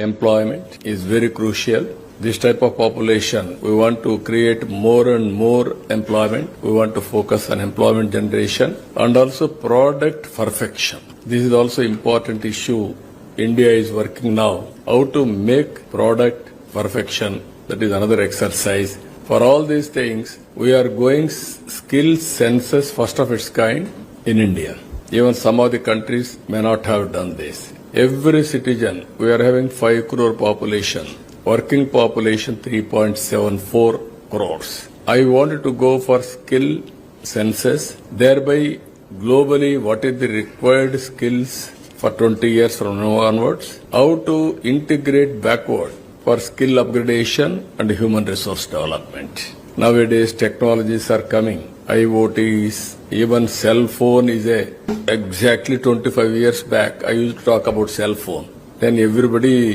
employment is very crucial. This type of population, we want to create more and more employment. We want to focus on employment generation and also product perfection. This is also important issue. India is working now how to make product perfection. That is another exercise. For all these things, we are going skill census first of its kind in India. Even some of the countries may not have done this. Every citizen, we are having 5 crore population. Working population 3.74 crores. I wanted to go for skill census, thereby globally what is the required skills for 20 years from now onwards, how to integrate backward for skill upgradation and human resource development. Nowadays technologies are coming, IoTs, even cell phone is exactly 25 years back I used to talk about cell phone. Then everybody